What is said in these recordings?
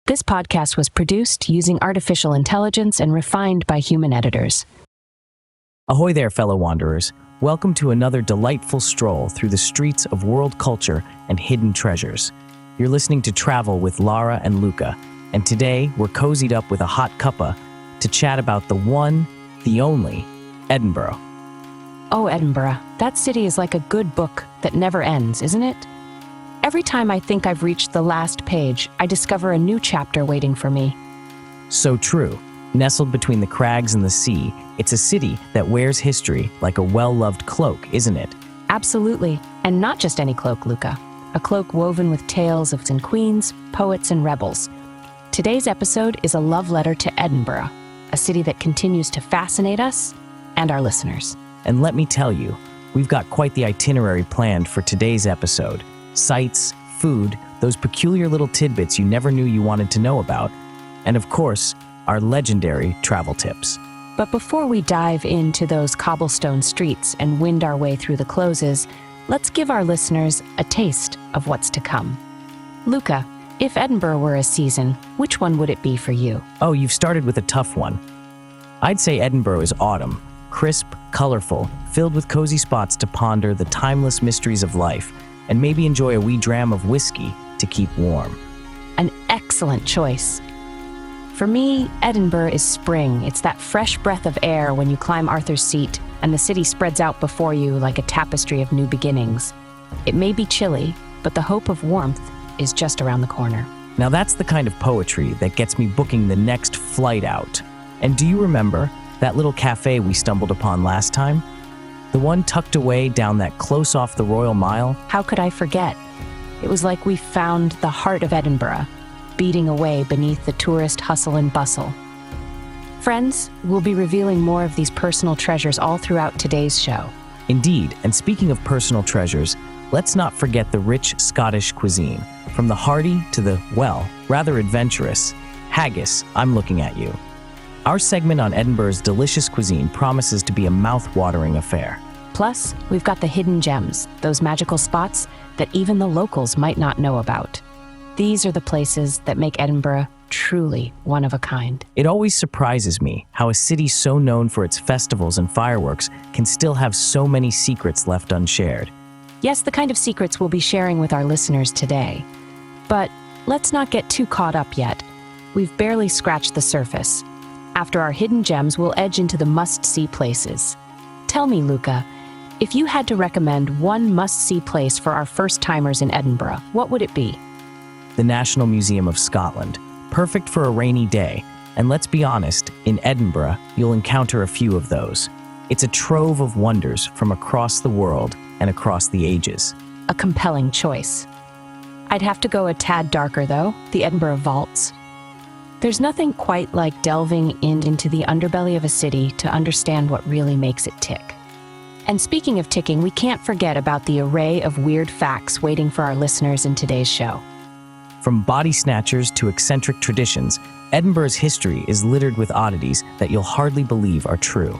This podcast was produced using artificial intelligence and refined by human editors. Ahoy there, fellow wanderers. Welcome to another delightful stroll through the streets of world culture and hidden treasures. You're listening to Travel with Lara and Luca, and today we're cozied up with a hot cuppa to chat about the one, the only, Edinburgh. Oh, Edinburgh, that city is like a good book that never ends, isn't it? Every time I think I've reached the last page, I discover a new chapter waiting for me. So true. Nestled between the crags and the sea, it's a city that wears history like a well-loved cloak, isn't it? Absolutely. And not just any cloak, Luca. A cloak woven with tales of its queens, poets, and rebels. Today's episode is a love letter to Edinburgh, a city that continues to fascinate us and our listeners. And let me tell you, we've got quite the itinerary planned for today's episode. Sights, food, those peculiar little tidbits you never knew you wanted to know about, and of course, our legendary travel tips. But before we dive into those cobblestone streets and wind our way through the closes, let's give our listeners a taste of what's to come. Luca, if Edinburgh were a season, which one would it be for you? Oh, you've started with a tough one. I'd say Edinburgh is autumn, crisp, colorful, filled with cozy spots to ponder the timeless mysteries of life, and maybe enjoy a wee dram of whiskey to keep warm. An excellent choice. For me, Edinburgh is spring. It's that fresh breath of air when you climb Arthur's Seat and the city spreads out before you like a tapestry of new beginnings. It may be chilly, but the hope of warmth is just around the corner. Now that's the kind of poetry that gets me booking the next flight out. And do you remember that little cafe we stumbled upon last time? The one tucked away down that close off the Royal Mile? How could I forget? It was like we found the heart of Edinburgh, beating away beneath the tourist hustle and bustle. Friends, we'll be revealing more of these personal treasures all throughout today's show. Indeed, and speaking of personal treasures, let's not forget the rich Scottish cuisine. From the hearty to the, well, rather adventurous, haggis, I'm looking at you. Our segment on Edinburgh's delicious cuisine promises to be a mouth-watering affair. Plus, we've got the hidden gems, those magical spots that even the locals might not know about. These are the places that make Edinburgh truly one of a kind. It always surprises me how a city so known for its festivals and fireworks can still have so many secrets left unshared. Yes, the kind of secrets we'll be sharing with our listeners today. But let's not get too caught up yet. We've barely scratched the surface. After our hidden gems, we'll edge into the must-see places. Tell me, Luca, if you had to recommend one must-see place for our first-timers in Edinburgh, what would it be? The National Museum of Scotland, perfect for a rainy day. And let's be honest, in Edinburgh, you'll encounter a few of those. It's a trove of wonders from across the world and across the ages. A compelling choice. I'd have to go a tad darker, though, the Edinburgh Vaults. There's nothing quite like delving into the underbelly of a city to understand what really makes it tick. And speaking of ticking, we can't forget about the array of weird facts waiting for our listeners in today's show. From body snatchers to eccentric traditions, Edinburgh's history is littered with oddities that you'll hardly believe are true.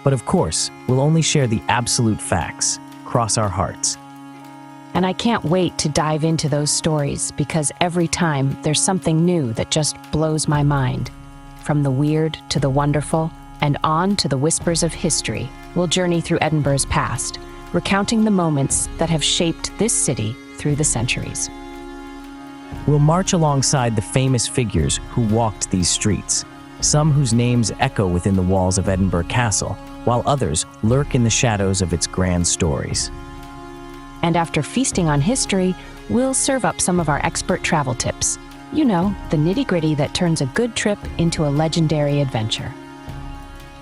But of course, we'll only share the absolute facts. Cross our hearts. And I can't wait to dive into those stories because every time there's something new that just blows my mind. From the weird to the wonderful and on to the whispers of history, we'll journey through Edinburgh's past, recounting the moments that have shaped this city through the centuries. We'll march alongside the famous figures who walked these streets, some whose names echo within the walls of Edinburgh Castle, while others lurk in the shadows of its grand stories. And after feasting on history, we'll serve up some of our expert travel tips. You know, the nitty-gritty that turns a good trip into a legendary adventure.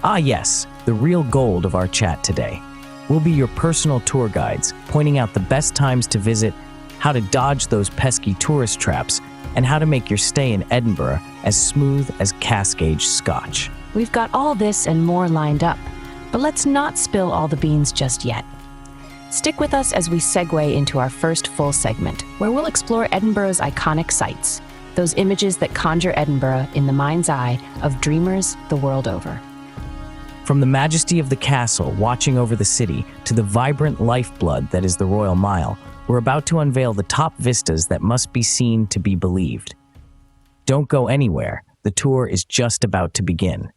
Ah yes, the real gold of our chat today. We'll be your personal tour guides, pointing out the best times to visit, how to dodge those pesky tourist traps, and how to make your stay in Edinburgh as smooth as Cascade Scotch. We've got all this and more lined up, but let's not spill all the beans just yet. Stick with us as we segue into our first full segment, where we'll explore Edinburgh's iconic sights, those images that conjure Edinburgh in the mind's eye of dreamers the world over. From the majesty of the castle watching over the city to the vibrant lifeblood that is the Royal Mile, we're about to unveil the top vistas that must be seen to be believed. Don't go anywhere. The tour is just about to begin.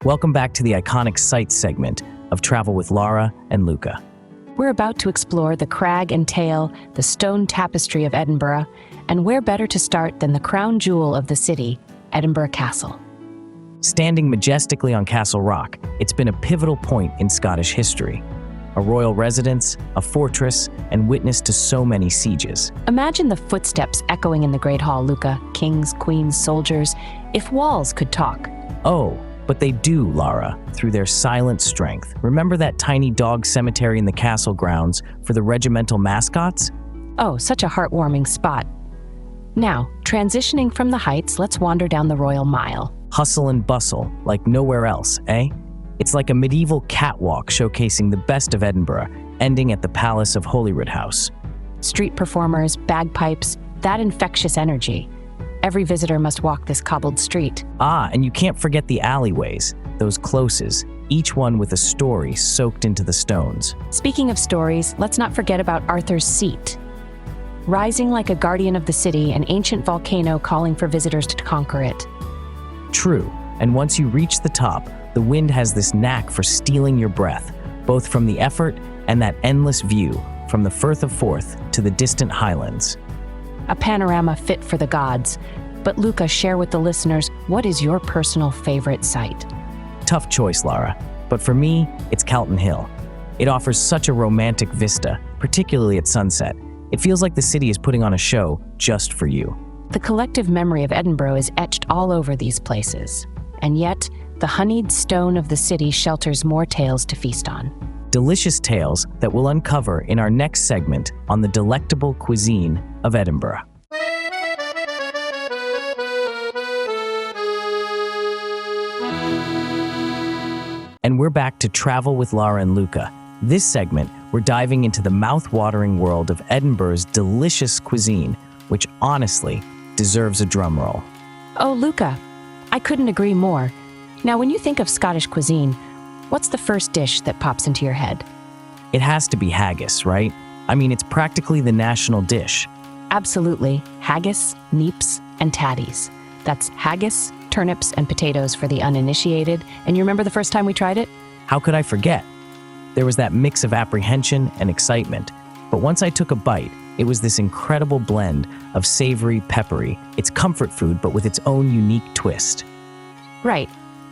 Welcome back to the iconic sights segment of Travel with Lara and Luca. We're about to explore the crag and tail, the stone tapestry of Edinburgh, and where better to start than the crown jewel of the city, Edinburgh Castle. Standing majestically on Castle Rock, it's been a pivotal point in Scottish history. A royal residence, a fortress, and witness to so many sieges. Imagine the footsteps echoing in the Great Hall, Luca. Kings, queens, soldiers. If walls could talk. Oh, but they do, Lara, through their silent strength. Remember that tiny dog cemetery in the castle grounds for the regimental mascots? Oh, such a heartwarming spot. Now, transitioning from the heights, let's wander down the Royal Mile. Hustle and bustle, like nowhere else, eh? It's like a medieval catwalk showcasing the best of Edinburgh, ending at the Palace of Holyrood House. Street performers, bagpipes, that infectious energy. Every visitor must walk this cobbled street. Ah, and you can't forget the alleyways, those closes, each one with a story soaked into the stones. Speaking of stories, let's not forget about Arthur's Seat. Rising like a guardian of the city, an ancient volcano calling for visitors to conquer it. True, and once you reach the top, the wind has this knack for stealing your breath, both from the effort and that endless view from the Firth of Forth to the distant highlands. A panorama fit for the gods. But Luca, share with the listeners, what is your personal favorite site? Tough choice, Lara, but for me, it's Calton Hill. It offers such a romantic vista, particularly at sunset. It feels like the city is putting on a show just for you. The collective memory of Edinburgh is etched all over these places. And yet, the honeyed stone of the city shelters more tales to feast on. Delicious tales that we'll uncover in our next segment on the delectable cuisine of Edinburgh. And we're back to Travel with Lara and Luca. This segment, we're diving into the mouth-watering world of Edinburgh's delicious cuisine, which honestly deserves a drum roll. Oh, Luca, I couldn't agree more. Now, when you think of Scottish cuisine, what's the first dish that pops into your head? It has to be haggis, right? I mean, it's practically the national dish. Absolutely. Haggis, neeps, and tatties. That's haggis, turnips, and potatoes for the uninitiated. And you remember the first time we tried it? How could I forget? There was that mix of apprehension and excitement. But once I took a bite, it was this incredible blend of savory, peppery. It's comfort food, but with its own unique twist. Right.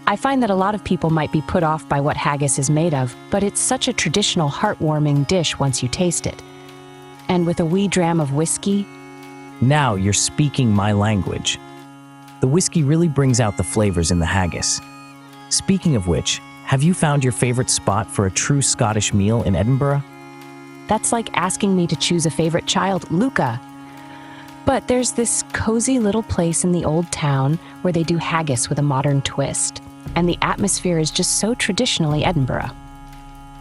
I find that a lot of people might be put off by what haggis is made of, but it's such a traditional, heartwarming dish once you taste it. And with a wee dram of whiskey. Now you're speaking my language. The whiskey really brings out the flavors in the haggis. Speaking of which, have you found your favorite spot for a true Scottish meal in Edinburgh? That's like asking me to choose a favorite child, Luca. But there's this cozy little place in the old town where they do haggis with a modern twist. And the atmosphere is just so traditionally Edinburgh.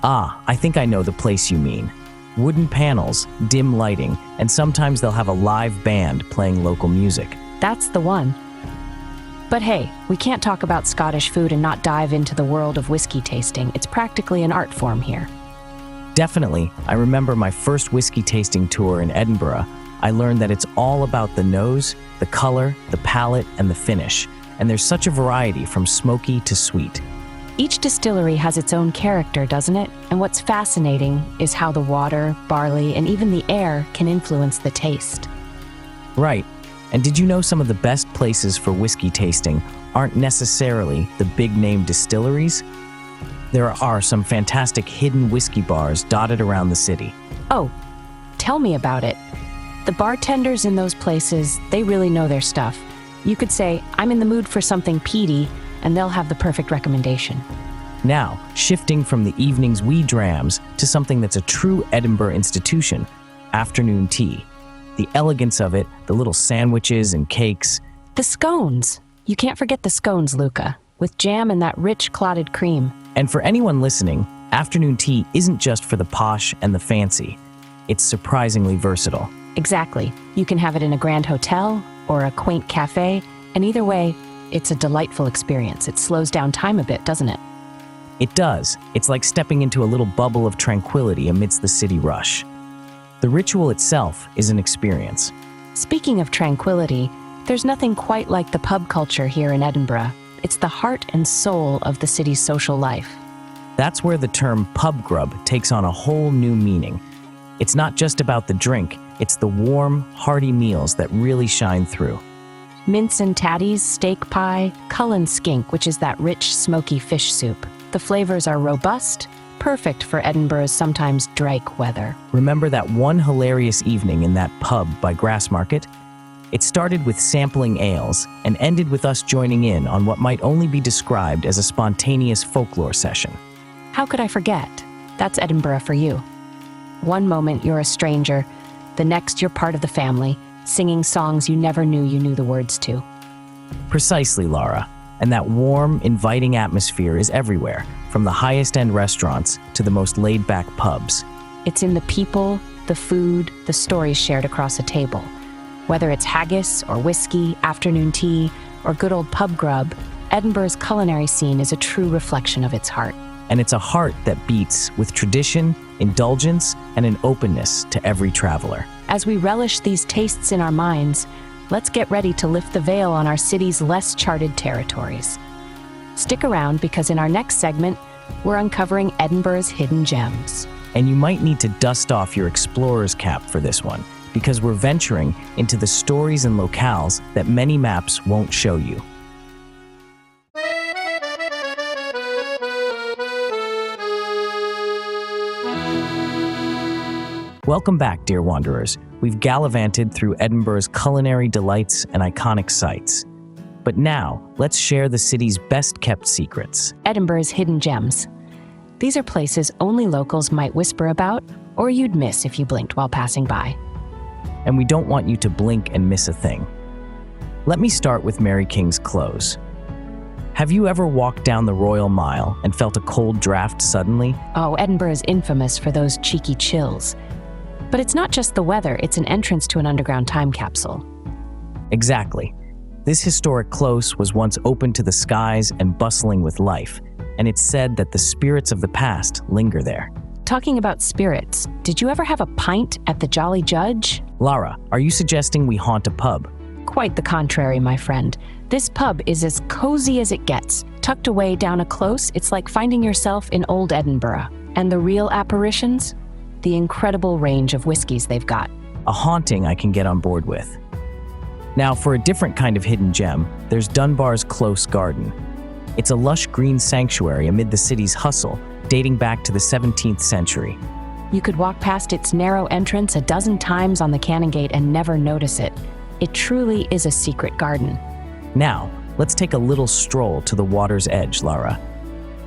Ah, I think I know the place you mean. Wooden panels, dim lighting, and sometimes they'll have a live band playing local music. That's the one. But hey, we can't talk about Scottish food and not dive into the world of whiskey tasting. It's practically an art form here. Definitely, I remember my first whiskey tasting tour in Edinburgh. I learned that it's all about the nose, the color, the palate, and the finish. And there's such a variety from smoky to sweet. Each distillery has its own character, doesn't it? And what's fascinating is how the water, barley, and even the air can influence the taste. Right. And did you know some of the best places for whiskey tasting aren't necessarily the big-name distilleries? There are some fantastic hidden whiskey bars dotted around the city. Oh, tell me about it. The bartenders in those places, they really know their stuff. You could say, I'm in the mood for something peaty, and they'll have the perfect recommendation. Now, shifting from the evening's wee drams to something that's a true Edinburgh institution, afternoon tea. The elegance of it, the little sandwiches and cakes. The scones. You can't forget the scones, Luca, with jam and that rich clotted cream. And for anyone listening, afternoon tea isn't just for the posh and the fancy. It's surprisingly versatile. Exactly. You can have it in a grand hotel or a quaint cafe, and either way, it's a delightful experience. It slows down time a bit, doesn't it? It does. It's like stepping into a little bubble of tranquility amidst the city rush. The ritual itself is an experience. Speaking of tranquility, there's nothing quite like the pub culture here in Edinburgh. It's the heart and soul of the city's social life. That's where the term pub grub takes on a whole new meaning. It's not just about the drink, it's the warm, hearty meals that really shine through. Mince and tatties, steak pie, Cullen skink, which is that rich, smoky fish soup. The flavors are robust, perfect for Edinburgh's sometimes drake weather. Remember that one hilarious evening in that pub by Grassmarket? It started with sampling ales and ended with us joining in on what might only be described as a spontaneous folklore session. How could I forget? That's Edinburgh for you. One moment you're a stranger, the next you're part of the family, singing songs you never knew you knew the words to. Precisely, Lara. And that warm, inviting atmosphere is everywhere, from the highest-end restaurants to the most laid-back pubs. It's in the people, the food, the stories shared across a table. Whether it's haggis or whiskey, afternoon tea, or good old pub grub, Edinburgh's culinary scene is a true reflection of its heart. And it's a heart that beats with tradition, indulgence, and an openness to every traveler. As we relish these tastes in our minds, let's get ready to lift the veil on our city's less charted territories. Stick around because in our next segment, we're uncovering Edinburgh's hidden gems. And you might need to dust off your explorer's cap for this one, because we're venturing into the stories and locales that many maps won't show you. Welcome back, dear wanderers. We've gallivanted through Edinburgh's culinary delights and iconic sights. But now, let's share the city's best-kept secrets. Edinburgh's hidden gems. These are places only locals might whisper about, or you'd miss if you blinked while passing by. And we don't want you to blink and miss a thing. Let me start with Mary King's Close. Have you ever walked down the Royal Mile and felt a cold draft suddenly? Oh, Edinburgh is infamous for those cheeky chills. But it's not just the weather, it's an entrance to an underground time capsule. Exactly. This historic close was once open to the skies and bustling with life, and it's said that the spirits of the past linger there. Talking about spirits, did you ever have a pint at the Jolly Judge? Lara, are you suggesting we haunt a pub? Quite the contrary, my friend. This pub is as cozy as it gets. Tucked away down a close, it's like finding yourself in old Edinburgh. And the real apparitions? The incredible range of whiskeys they've got. A haunting I can get on board with. Now, for a different kind of hidden gem, there's Dunbar's Close Garden. It's a lush green sanctuary amid the city's hustle, dating back to the 17th century. You could walk past its narrow entrance a dozen times on the Canongate and never notice it. It truly is a secret garden. Now, let's take a little stroll to the water's edge, Lara.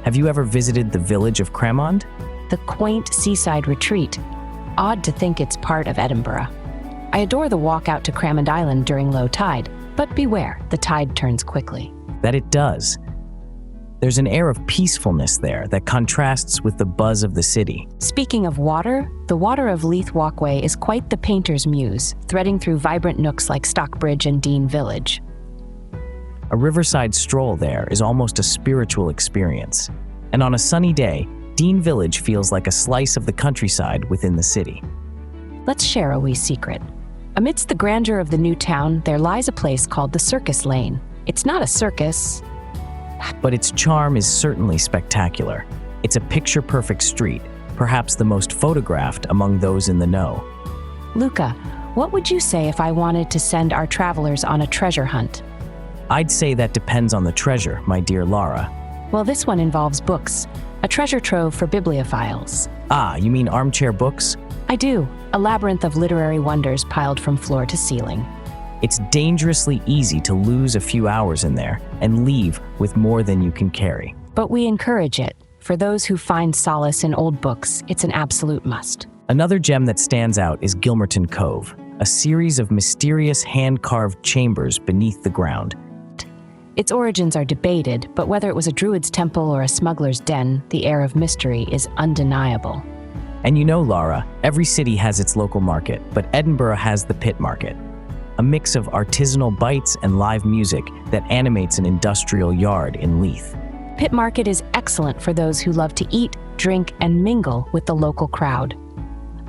Have you ever visited the village of Cremond? The quaint seaside retreat. Odd to think it's part of Edinburgh. I adore the walk out to Cramond Island during low tide, but beware, the tide turns quickly. That it does. There's an air of peacefulness there that contrasts with the buzz of the city. Speaking of water, the water of Leith Walkway is quite the painter's muse, threading through vibrant nooks like Stockbridge and Dean Village. A riverside stroll there is almost a spiritual experience. And on a sunny day, Dean Village feels like a slice of the countryside within the city. Let's share a wee secret. Amidst the grandeur of the new town, there lies a place called the Circus Lane. It's not a circus, but its charm is certainly spectacular. It's a picture-perfect street, perhaps the most photographed among those in the know. Luca, what would you say if I wanted to send our travelers on a treasure hunt? I'd say that depends on the treasure, my dear Lara. Well, this one involves books, a treasure trove for bibliophiles. Ah, you mean armchair books? I do, a labyrinth of literary wonders piled from floor to ceiling. It's dangerously easy to lose a few hours in there and leave with more than you can carry. But we encourage it. For those who find solace in old books, it's an absolute must. Another gem that stands out is Gilmerton Cove, a series of mysterious hand-carved chambers beneath the ground. Its origins are debated, but whether it was a druid's temple or a smuggler's den, the air of mystery is undeniable. And you know, Lara, every city has its local market, but Edinburgh has the pit market. A mix of artisanal bites and live music that animates an industrial yard in Leith. Pit Market is excellent for those who love to eat, drink, and mingle with the local crowd.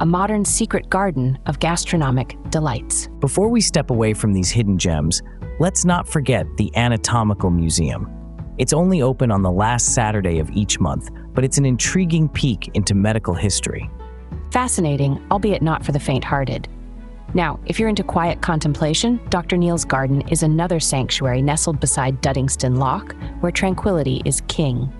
A modern secret garden of gastronomic delights. Before we step away from these hidden gems, let's not forget the Anatomical Museum. It's only open on the last Saturday of each month, but it's an intriguing peek into medical history. Fascinating, albeit not for the faint-hearted. Now, if you're into quiet contemplation, Dr. Neil's Garden is another sanctuary nestled beside Duddingston Loch, where tranquility is king.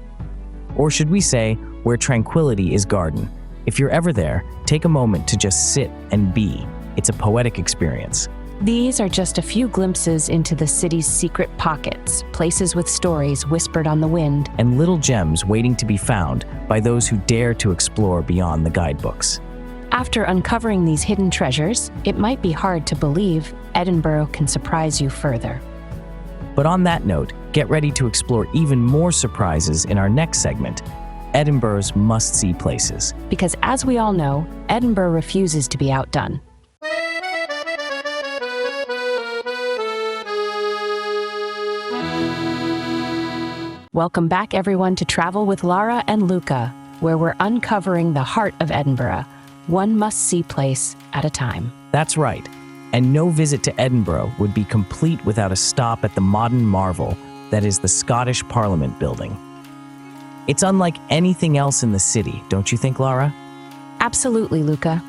Or should we say, where tranquility is garden. If you're ever there, take a moment to just sit and be. It's a poetic experience. These are just a few glimpses into the city's secret pockets, places with stories whispered on the wind, and little gems waiting to be found by those who dare to explore beyond the guidebooks. After uncovering these hidden treasures, it might be hard to believe Edinburgh can surprise you further. But on that note, get ready to explore even more surprises in our next segment, Edinburgh's must-see places. Because as we all know, Edinburgh refuses to be outdone. Welcome back, everyone, to Travel with Lara and Luca, where we're uncovering the heart of Edinburgh, one must-see place at a time. That's right. And no visit to Edinburgh would be complete without a stop at the modern marvel that is the Scottish Parliament building. It's unlike anything else in the city, don't you think, Lara? Absolutely, Luca.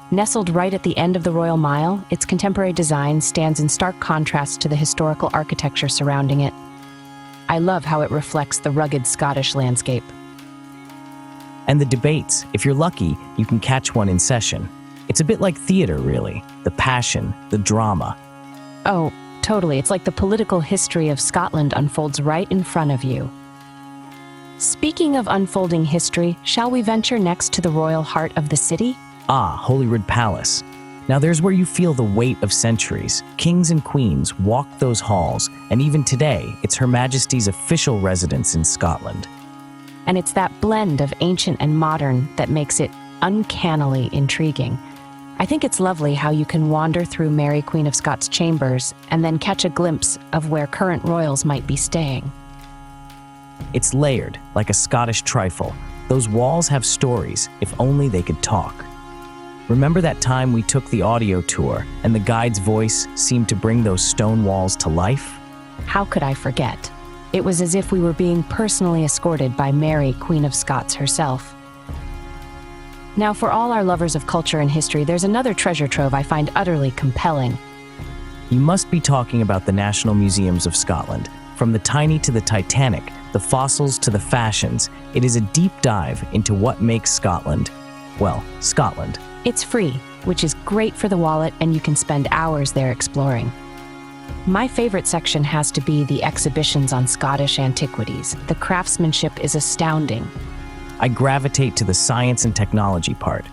Nestled right at the end of the Royal Mile, its contemporary design stands in stark contrast to the historical architecture surrounding it. I love how it reflects the rugged Scottish landscape. And the debates, if you're lucky, you can catch one in session. It's a bit like theater, really. The passion, the drama. Oh, totally. It's like the political history of Scotland unfolds right in front of you. Speaking of unfolding history, shall we venture next to the royal heart of the city? Ah, Holyrood Palace. Now there's where you feel the weight of centuries. Kings and queens walked those halls, and even today, it's Her Majesty's official residence in Scotland. And it's that blend of ancient and modern that makes it uncannily intriguing. I think it's lovely how you can wander through Mary Queen of Scots' chambers and then catch a glimpse of where current royals might be staying. It's layered, like a Scottish trifle. Those walls have stories, if only they could talk. Remember that time we took the audio tour and the guide's voice seemed to bring those stone walls to life? How could I forget? It was as if we were being personally escorted by Mary, Queen of Scots herself. Now, for all our lovers of culture and history, there's another treasure trove I find utterly compelling. You must be talking about the National Museums of Scotland. From the tiny to the Titanic, the fossils to the fashions, it is a deep dive into what makes Scotland, well, Scotland. It's free, which is great for the wallet, and you can spend hours there exploring. My favorite section has to be the exhibitions on Scottish antiquities. The craftsmanship is astounding. I gravitate to the science and technology part.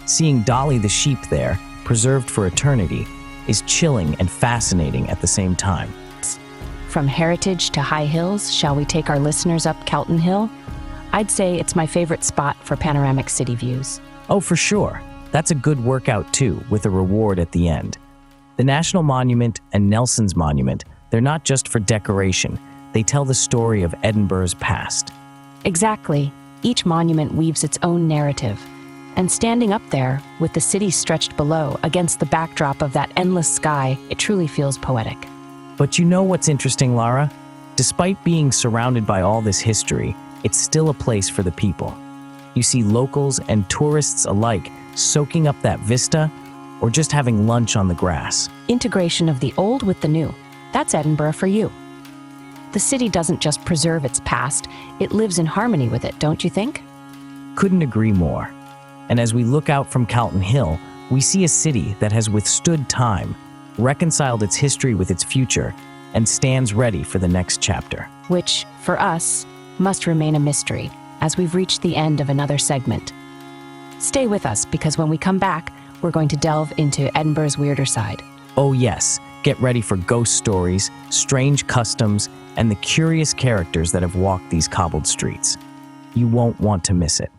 Seeing Dolly the sheep there, preserved for eternity, is chilling and fascinating at the same time. From heritage to high hills, shall we take our listeners up Calton Hill? I'd say it's my favorite spot for panoramic city views. Oh, for sure. That's a good workout too, with a reward at the end. The National Monument and Nelson's Monument, they're not just for decoration. They tell the story of Edinburgh's past. Exactly. Each monument weaves its own narrative. And standing up there, with the city stretched below, against the backdrop of that endless sky, it truly feels poetic. But you know what's interesting, Lara? Despite being surrounded by all this history, it's still a place for the people. You see locals and tourists alike soaking up that vista or just having lunch on the grass. Integration of the old with the new. That's Edinburgh for you. The city doesn't just preserve its past, it lives in harmony with it, don't you think? Couldn't agree more. And as we look out from Calton Hill, we see a city that has withstood time, reconciled its history with its future, and stands ready for the next chapter. Which, for us, must remain a mystery, as we've reached the end of another segment. Stay with us, because when we come back, we're going to delve into Edinburgh's weirder side. Oh yes, get ready for ghost stories, strange customs, and the curious characters that have walked these cobbled streets. You won't want to miss it.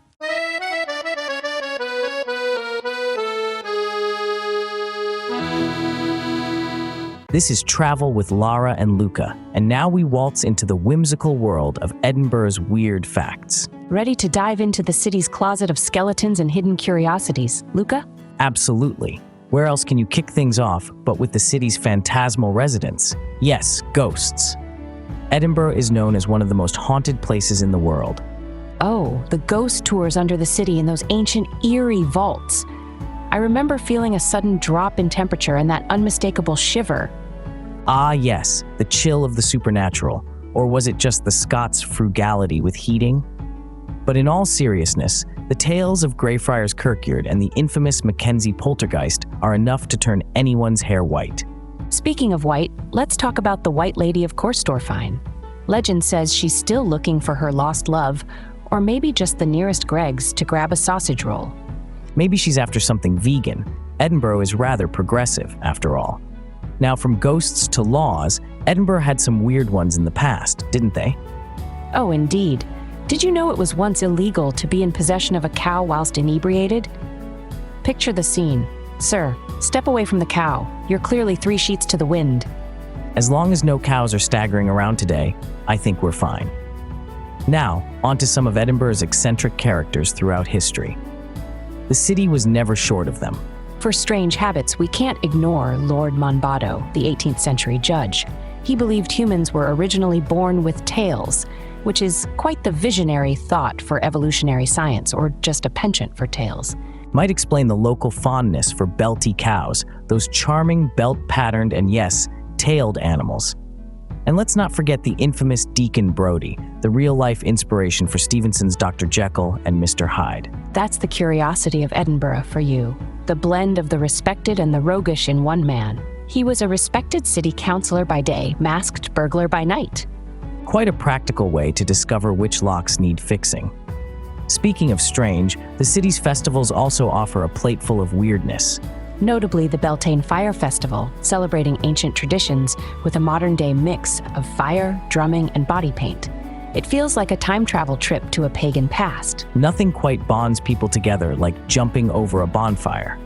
This is Travel with Lara and Luca, and now we waltz into the whimsical world of Edinburgh's weird facts. Ready to dive into the city's closet of skeletons and hidden curiosities, Luca? Absolutely. Where else can you kick things off but with the city's phantasmal residents? Yes, ghosts. Edinburgh is known as one of the most haunted places in the world. Oh, the ghost tours under the city in those ancient, eerie vaults. I remember feeling a sudden drop in temperature and that unmistakable shiver. Ah yes, the chill of the supernatural. Or was it just the Scots' frugality with heating? But in all seriousness, the tales of Greyfriars Kirkyard and the infamous Mackenzie poltergeist are enough to turn anyone's hair white. Speaking of white, let's talk about the White Lady of Corstorphine. Legend says she's still looking for her lost love, or maybe just the nearest Greggs to grab a sausage roll. Maybe she's after something vegan. Edinburgh is rather progressive, after all. Now, from ghosts to laws, Edinburgh had some weird ones in the past, didn't they? Oh, indeed. Did you know it was once illegal to be in possession of a cow whilst inebriated? Picture the scene. Sir, step away from the cow. You're clearly 3 sheets to the wind. As long as no cows are staggering around today, I think we're fine. Now, on to some of Edinburgh's eccentric characters throughout history. The city was never short of them. For strange habits, we can't ignore Lord Monboddo, the 18th century judge. He believed humans were originally born with tails, which is quite the visionary thought for evolutionary science, or just a penchant for tails. Might explain the local fondness for belty cows, those charming belt-patterned and yes, tailed animals. And let's not forget the infamous Deacon Brodie, the real-life inspiration for Stevenson's Dr. Jekyll and Mr. Hyde. That's the curiosity of Edinburgh for you, the blend of the respected and the roguish in one man. He was a respected city councillor by day, masked burglar by night. Quite a practical way to discover which locks need fixing. Speaking of strange, the city's festivals also offer a plateful of weirdness. Notably the Beltane Fire Festival, celebrating ancient traditions with a modern-day mix of fire, drumming, and body paint. It feels like a time travel trip to a pagan past. Nothing quite bonds people together like jumping over a bonfire.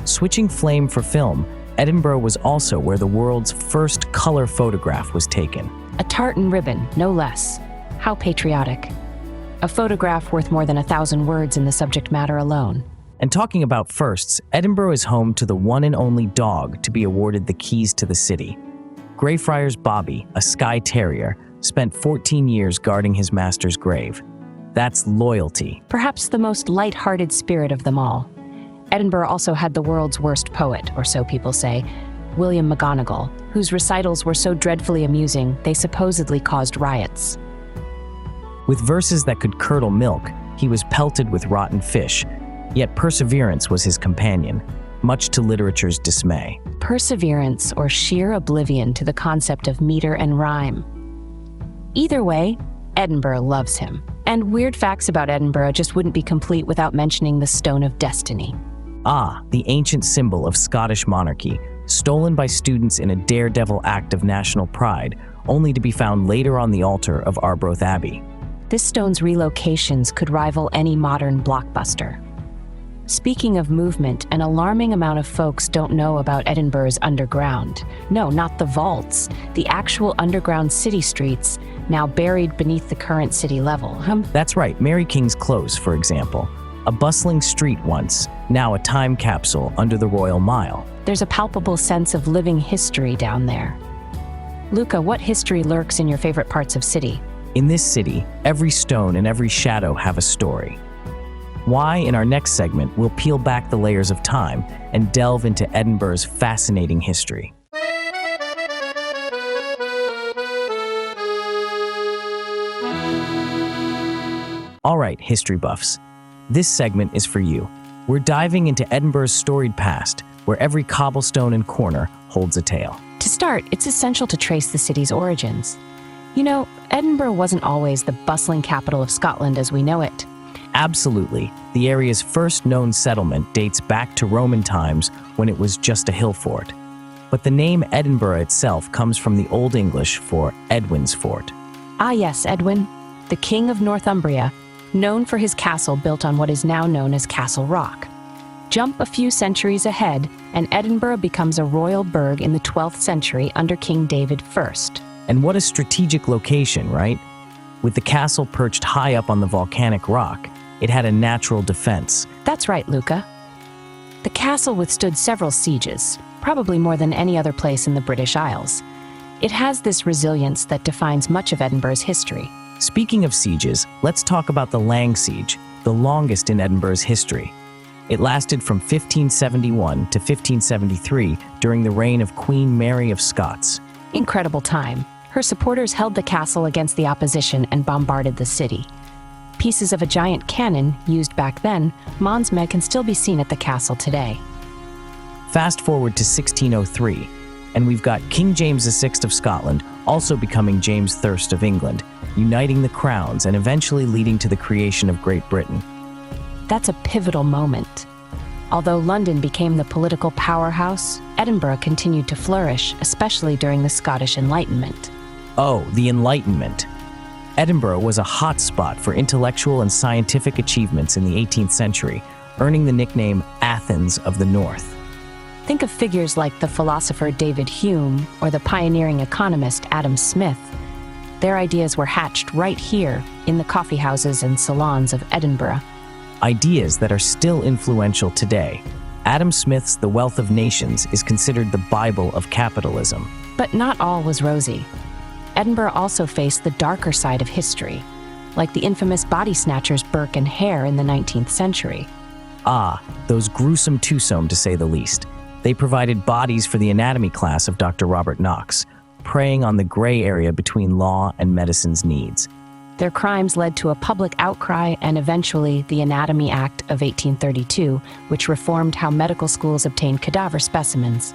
Switching flame for film, Edinburgh was also where the world's first color photograph was taken. A tartan ribbon, no less. How patriotic. A photograph worth more than 1,000 words in the subject matter alone. And talking about firsts, Edinburgh is home to the one and only dog to be awarded the keys to the city. Greyfriars Bobby, a Skye Terrier, spent 14 years guarding his master's grave. That's loyalty. Perhaps the most light-hearted spirit of them all. Edinburgh also had the world's worst poet, or so people say, William McGonagall, whose recitals were so dreadfully amusing they supposedly caused riots. With verses that could curdle milk, he was pelted with rotten fish, yet perseverance was his companion, much to literature's dismay. Perseverance or sheer oblivion to the concept of meter and rhyme. Either way, Edinburgh loves him. And weird facts about Edinburgh just wouldn't be complete without mentioning the Stone of Destiny. Ah, the ancient symbol of Scottish monarchy, stolen by students in a daredevil act of national pride, only to be found later on the altar of Arbroath Abbey. This stone's relocations could rival any modern blockbuster. Speaking of movement, an alarming amount of folks don't know about Edinburgh's underground. No, not the vaults, the actual underground city streets, now buried beneath the current city level. That's right, Mary King's Close, for example. A bustling street once, now a time capsule under the Royal Mile. There's a palpable sense of living history down there. Luca, what history lurks in your favorite parts of city? In this city, every stone and every shadow have a story. Why, in our next segment, we'll peel back the layers of time and delve into Edinburgh's fascinating history. All right, history buffs. This segment is for you. We're diving into Edinburgh's storied past, where every cobblestone and corner holds a tale. To start, it's essential to trace the city's origins. You know, Edinburgh wasn't always the bustling capital of Scotland as we know it. Absolutely. The area's first known settlement dates back to Roman times when it was just a hill fort. But the name Edinburgh itself comes from the Old English for Edwin's Fort. Ah yes, Edwin, the king of Northumbria, known for his castle built on what is now known as Castle Rock. Jump a few centuries ahead, and Edinburgh becomes a royal burgh in the 12th century under King David I. And what a strategic location, right? With the castle perched high up on the volcanic rock, it had a natural defense. That's right, Luca. The castle withstood several sieges, probably more than any other place in the British Isles. It has this resilience that defines much of Edinburgh's history. Speaking of sieges, let's talk about the Lang Siege, the longest in Edinburgh's history. It lasted from 1571 to 1573 during the reign of Queen Mary of Scots. Incredible time. Her supporters held the castle against the opposition and bombarded the city. Pieces of a giant cannon, used back then, Monsmed, can still be seen at the castle today. Fast forward to 1603, and we've got King James VI of Scotland also becoming James I of England, uniting the crowns and eventually leading to the creation of Great Britain. That's a pivotal moment. Although London became the political powerhouse, Edinburgh continued to flourish, especially during the Scottish Enlightenment. Oh, the Enlightenment. Edinburgh was a hot spot for intellectual and scientific achievements in the 18th century, earning the nickname Athens of the North. Think of figures like the philosopher David Hume or the pioneering economist Adam Smith. Their ideas were hatched right here in the coffeehouses and salons of Edinburgh. Ideas that are still influential today. Adam Smith's The Wealth of Nations is considered the Bible of capitalism. But not all was rosy. Edinburgh also faced the darker side of history, like the infamous body snatchers Burke and Hare in the 19th century. Ah, those gruesome twosome to say the least. They provided bodies for the anatomy class of Dr. Robert Knox, preying on the gray area between law and medicine's needs. Their crimes led to a public outcry and eventually the Anatomy Act of 1832, which reformed how medical schools obtained cadaver specimens.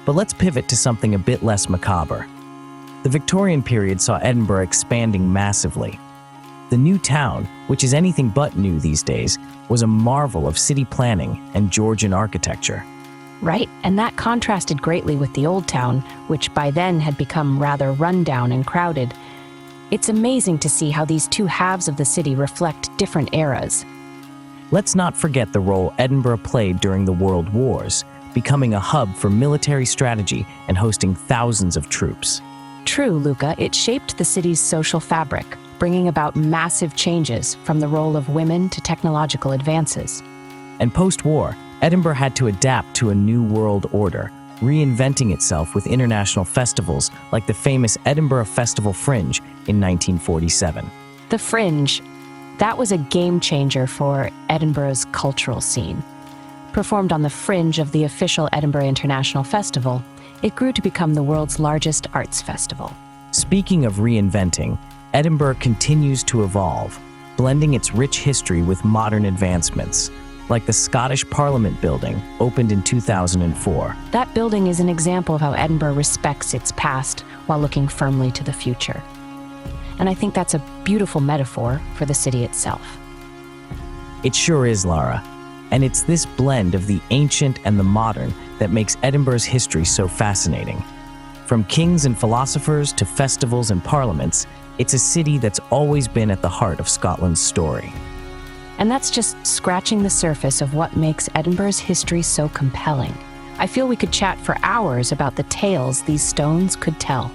But let's pivot to something a bit less macabre. The Victorian period saw Edinburgh expanding massively. The new town, which is anything but new these days, was a marvel of city planning and Georgian architecture. Right, and that contrasted greatly with the Old Town, which by then had become rather rundown and crowded. It's amazing to see how these two halves of the city reflect different eras. Let's not forget the role Edinburgh played during the World Wars, becoming a hub for military strategy and hosting thousands of troops. True, Luca, it shaped the city's social fabric, bringing about massive changes from the role of women to technological advances. And post-war, Edinburgh had to adapt to a new world order, reinventing itself with international festivals like the famous Edinburgh Festival Fringe in 1947. The Fringe, that was a game changer for Edinburgh's cultural scene. Performed on the fringe of the official Edinburgh International Festival, it grew to become the world's largest arts festival. Speaking of reinventing, Edinburgh continues to evolve, blending its rich history with modern advancements, like the Scottish Parliament building, opened in 2004. That building is an example of how Edinburgh respects its past while looking firmly to the future. And I think that's a beautiful metaphor for the city itself. It sure is, Lara. And it's this blend of the ancient and the modern that makes Edinburgh's history so fascinating. From kings and philosophers to festivals and parliaments, it's a city that's always been at the heart of Scotland's story. And that's just scratching the surface of what makes Edinburgh's history so compelling. I feel we could chat for hours about the tales these stones could tell.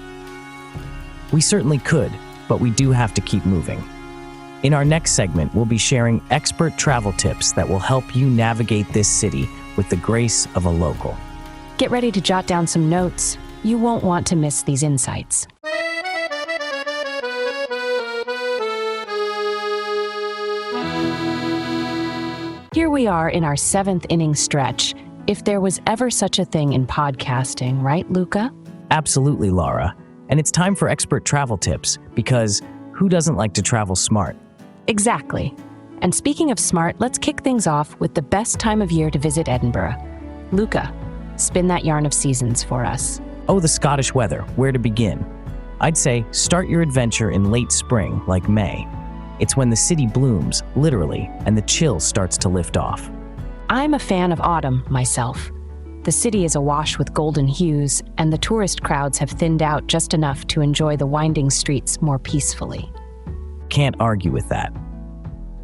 We certainly could, but we do have to keep moving. In our next segment, we'll be sharing expert travel tips that will help you navigate this city with the grace of a local. Get ready to jot down some notes. You won't want to miss these insights. Here we are in our 7th inning stretch. If there was ever such a thing in podcasting, right, Luca? Absolutely, Lara. And it's time for expert travel tips, because who doesn't like to travel smart? Exactly. And speaking of smart, let's kick things off with the best time of year to visit Edinburgh. Luca, spin that yarn of seasons for us. Oh, the Scottish weather. Where to begin? I'd say start your adventure in late spring, like May. It's when the city blooms, literally, and the chill starts to lift off. I'm a fan of autumn, myself. The city is awash with golden hues, and the tourist crowds have thinned out just enough to enjoy the winding streets more peacefully. Can't argue with that.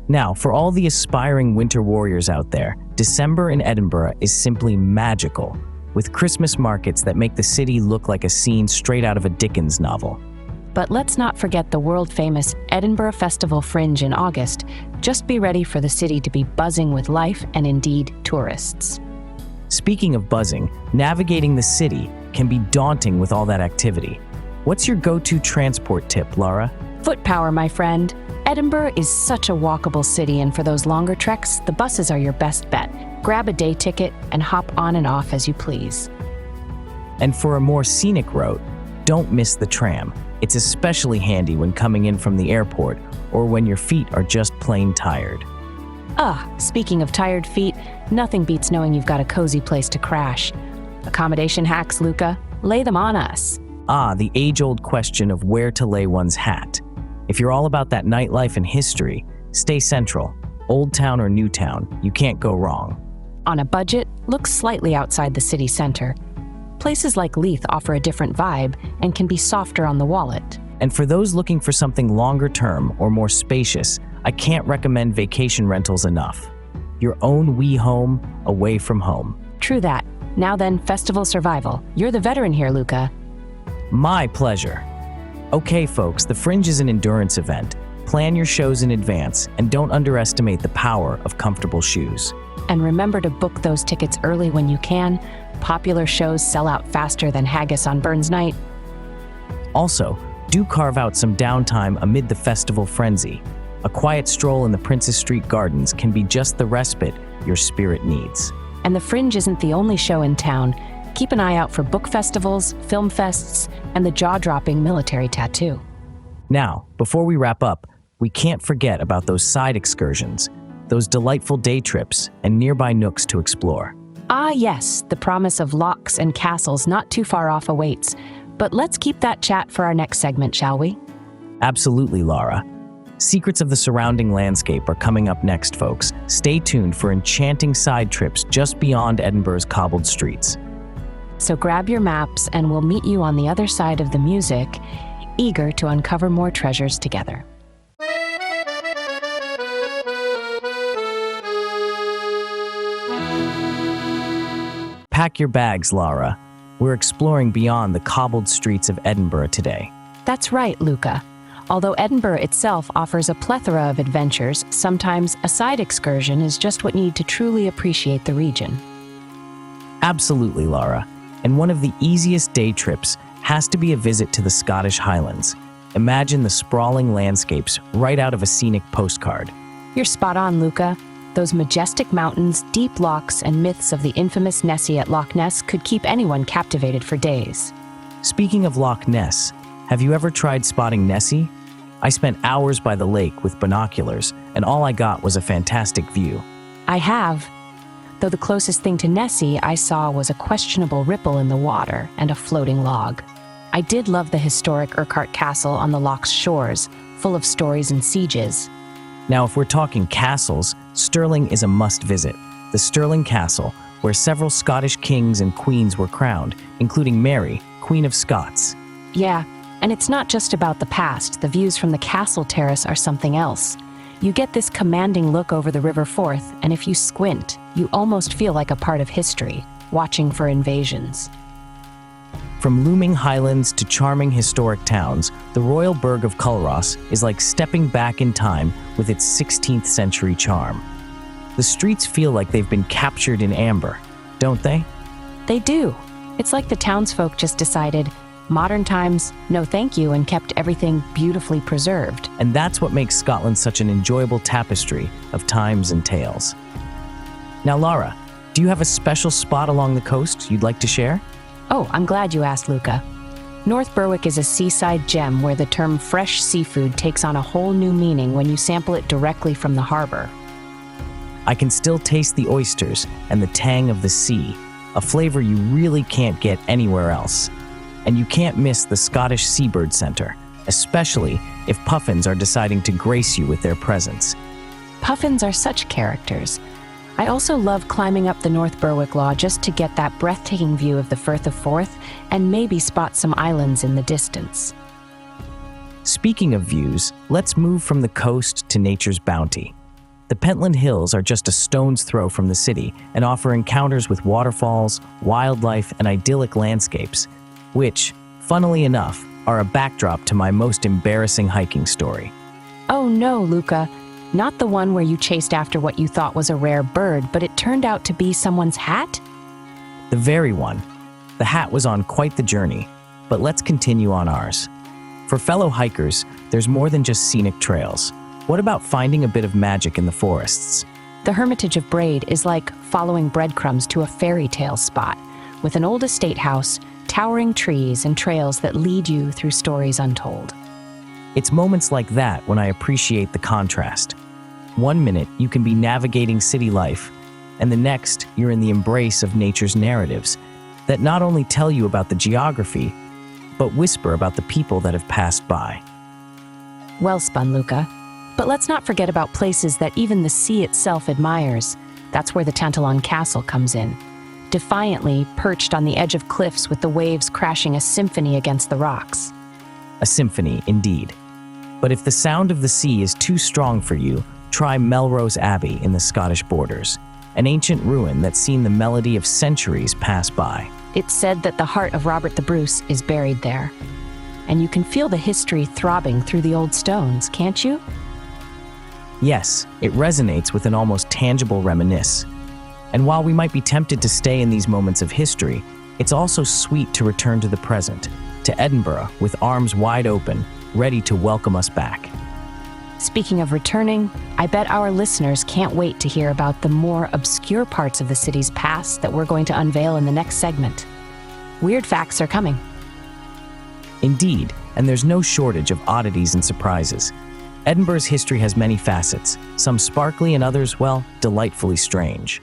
Now, for all the aspiring winter warriors out there, December in Edinburgh is simply magical, with Christmas markets that make the city look like a scene straight out of a Dickens novel. But let's not forget the world-famous Edinburgh Festival Fringe in August. Just be ready for the city to be buzzing with life and indeed tourists. Speaking of buzzing, navigating the city can be daunting with all that activity. What's your go-to transport tip, Lara? Foot power, my friend. Edinburgh is such a walkable city, and for those longer treks, the buses are your best bet. Grab a day ticket and hop on and off as you please. And for a more scenic route, don't miss the tram. It's especially handy when coming in from the airport or when your feet are just plain tired. Speaking of tired feet, nothing beats knowing you've got a cozy place to crash. Accommodation hacks, Luca? Lay them on us. The age-old question of where to lay one's hat. If you're all about that nightlife and history, stay central. Old Town or New Town, you can't go wrong. On a budget, look slightly outside the city center. Places like Leith offer a different vibe and can be softer on the wallet. And for those looking for something longer term or more spacious, I can't recommend vacation rentals enough. Your own wee home away from home. True that. Now then, festival survival. You're the veteran here, Luca. My pleasure. Okay, folks, the Fringe is an endurance event. Plan your shows in advance and don't underestimate the power of comfortable shoes. And remember to book those tickets early when you can. Popular shows sell out faster than haggis on Burns night. Also, do carve out some downtime amid the festival frenzy. A quiet stroll in the Princess Street Gardens can be just the respite your spirit needs. And the Fringe isn't the only show in town. Keep an eye out for book festivals, film fests, and the jaw-dropping military tattoo. Now, before we wrap up, we can't forget about those side excursions, those delightful day trips, and nearby nooks to explore. Yes, the promise of locks and castles not too far off awaits. But let's keep that chat for our next segment, shall we? Absolutely, Lara. Secrets of the surrounding landscape are coming up next, folks. Stay tuned for enchanting side trips just beyond Edinburgh's cobbled streets. So grab your maps and we'll meet you on the other side of the music, eager to uncover more treasures together. Pack your bags, Lara. We're exploring beyond the cobbled streets of Edinburgh today. That's right, Luca. Although Edinburgh itself offers a plethora of adventures, sometimes a side excursion is just what you need to truly appreciate the region. Absolutely, Lara. And one of the easiest day trips has to be a visit to the Scottish Highlands. Imagine the sprawling landscapes right out of a scenic postcard. You're spot on, Luca. Those majestic mountains, deep lochs, and myths of the infamous Nessie at Loch Ness could keep anyone captivated for days. Speaking of Loch Ness, have you ever tried spotting Nessie? I spent hours by the lake with binoculars, and all I got was a fantastic view. I have. Though the closest thing to Nessie I saw was a questionable ripple in the water and a floating log. I did love the historic Urquhart Castle on the loch's shores, full of stories and sieges. Now, if we're talking castles, Stirling is a must-visit. The Stirling Castle, where several Scottish kings and queens were crowned, including Mary, Queen of Scots. Yeah, and it's not just about the past. The views from the castle terrace are something else. You get this commanding look over the River Forth, and if you squint, you almost feel like a part of history, watching for invasions. From looming highlands to charming historic towns, the royal burgh of Culross is like stepping back in time with its 16th century charm. The streets feel like they've been captured in amber, don't they? They do. It's like the townsfolk just decided, modern times, no thank you, and kept everything beautifully preserved. And that's what makes Scotland such an enjoyable tapestry of times and tales. Now, Lara, do you have a special spot along the coast you'd like to share? Oh, I'm glad you asked, Luca. North Berwick is a seaside gem where the term fresh seafood takes on a whole new meaning when you sample it directly from the harbor. I can still taste the oysters and the tang of the sea, a flavor you really can't get anywhere else. And you can't miss the Scottish Seabird Centre, especially if puffins are deciding to grace you with their presence. Puffins are such characters. I also love climbing up the North Berwick Law just to get that breathtaking view of the Firth of Forth and maybe spot some islands in the distance. Speaking of views, let's move from the coast to nature's bounty. The Pentland Hills are just a stone's throw from the city and offer encounters with waterfalls, wildlife, and idyllic landscapes, which, funnily enough, are a backdrop to my most embarrassing hiking story. Oh no, Luca. Not the one where you chased after what you thought was a rare bird, but it turned out to be someone's hat? The very one. The hat was on quite the journey, but let's continue on ours. For fellow hikers, there's more than just scenic trails. What about finding a bit of magic in the forests? The Hermitage of Braid is like following breadcrumbs to a fairy tale spot, with an old estate house, towering trees, and trails that lead you through stories untold. It's moments like that when I appreciate the contrast. 1 minute, you can be navigating city life, and the next, you're in the embrace of nature's narratives that not only tell you about the geography, but whisper about the people that have passed by. Well spun, Luca. But let's not forget about places that even the sea itself admires. That's where the Tantallon Castle comes in. Defiantly perched on the edge of cliffs with the waves crashing a symphony against the rocks. A symphony, indeed. But if the sound of the sea is too strong for you, try Melrose Abbey in the Scottish borders, an ancient ruin that's seen the melody of centuries pass by. It's said that the heart of Robert the Bruce is buried there. And you can feel the history throbbing through the old stones, can't you? Yes, it resonates with an almost tangible reminisce. And while we might be tempted to stay in these moments of history, it's also sweet to return to the present, to Edinburgh with arms wide open, ready to welcome us back. Speaking of returning, I bet our listeners can't wait to hear about the more obscure parts of the city's past that we're going to unveil in the next segment. Weird facts are coming. Indeed, and there's no shortage of oddities and surprises. Edinburgh's history has many facets, some sparkly and others, well, delightfully strange.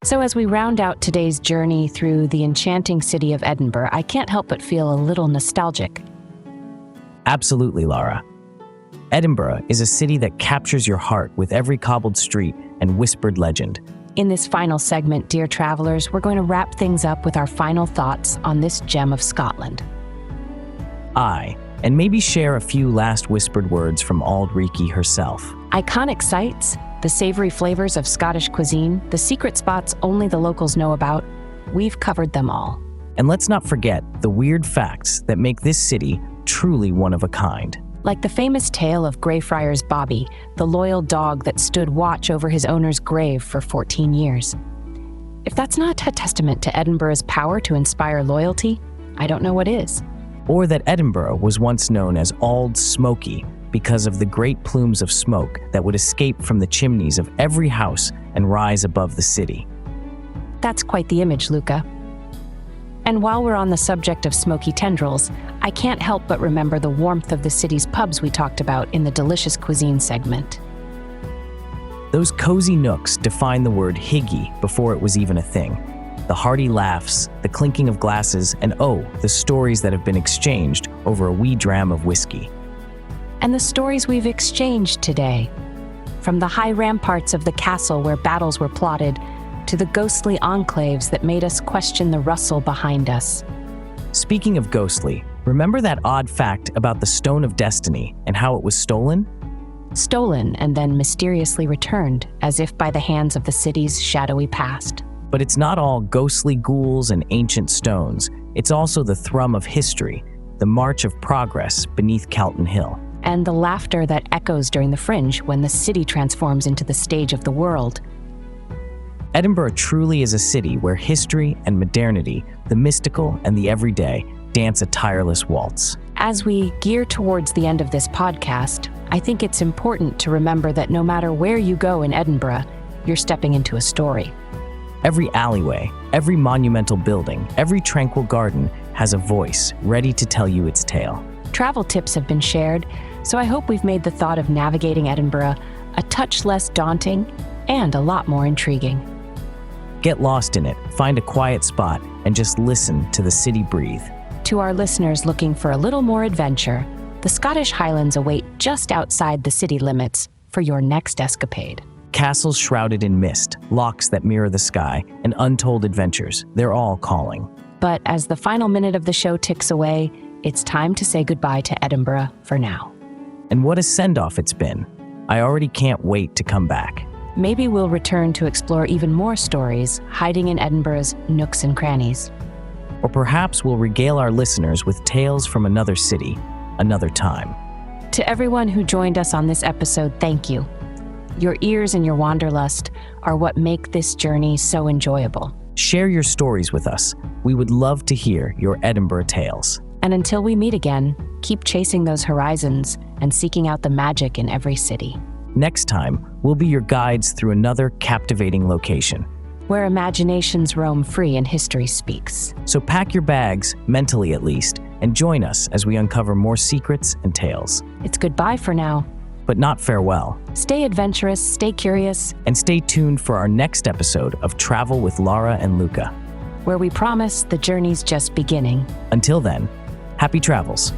So as we round out today's journey through the enchanting city of Edinburgh, I can't help but feel a little nostalgic. Absolutely, Lara. Edinburgh is a city that captures your heart with every cobbled street and whispered legend. In this final segment, dear travelers, we're going to wrap things up with our final thoughts on this gem of Scotland. And maybe share a few last whispered words from Auld Reekie herself. Iconic sights, the savory flavors of Scottish cuisine, the secret spots only the locals know about, we've covered them all. And let's not forget the weird facts that make this city truly one of a kind. Like the famous tale of Greyfriars Bobby, the loyal dog that stood watch over his owner's grave for 14 years. If that's not a testament to Edinburgh's power to inspire loyalty, I don't know what is. Or that Edinburgh was once known as Auld Smoky because of the great plumes of smoke that would escape from the chimneys of every house and rise above the city. That's quite the image, Luca. And while we're on the subject of smoky tendrils, I can't help but remember the warmth of the city's pubs we talked about in the delicious cuisine segment. Those cozy nooks define the word higgy before it was even a thing. The hearty laughs, the clinking of glasses, and the stories that have been exchanged over a wee dram of whiskey. And the stories we've exchanged today. From the high ramparts of the castle where battles were plotted, to the ghostly enclaves that made us question the rustle behind us. Speaking of ghostly, remember that odd fact about the Stone of Destiny and how it was stolen? Stolen and then mysteriously returned, as if by the hands of the city's shadowy past. But it's not all ghostly ghouls and ancient stones. It's also the thrum of history, the march of progress beneath Calton Hill. And the laughter that echoes during the fringe when the city transforms into the stage of the world. Edinburgh truly is a city where history and modernity, the mystical and the everyday, dance a tireless waltz. As we gear towards the end of this podcast, I think it's important to remember that no matter where you go in Edinburgh, you're stepping into a story. Every alleyway, every monumental building, every tranquil garden has a voice ready to tell you its tale. Travel tips have been shared, so I hope we've made the thought of navigating Edinburgh a touch less daunting and a lot more intriguing. Get lost in it, find a quiet spot, and just listen to the city breathe. To our listeners looking for a little more adventure, the Scottish Highlands await just outside the city limits for your next escapade. Castles shrouded in mist, locks that mirror the sky, and untold adventures, they're all calling. But as the final minute of the show ticks away, it's time to say goodbye to Edinburgh for now. And what a send-off it's been. I already can't wait to come back. Maybe we'll return to explore even more stories hiding in Edinburgh's nooks and crannies. Or perhaps we'll regale our listeners with tales from another city, another time. To everyone who joined us on this episode, thank you. Your ears and your wanderlust are what make this journey so enjoyable. Share your stories with us. We would love to hear your Edinburgh tales. And until we meet again, keep chasing those horizons and seeking out the magic in every city. Next time, we'll be your guides through another captivating location, where imaginations roam free and history speaks. So pack your bags, mentally at least, and join us as we uncover more secrets and tales. It's goodbye for now. But not farewell. Stay adventurous, stay curious, and stay tuned for our next episode of Travel with Lara and Luca, where we promise the journey's just beginning. Until then, happy travels.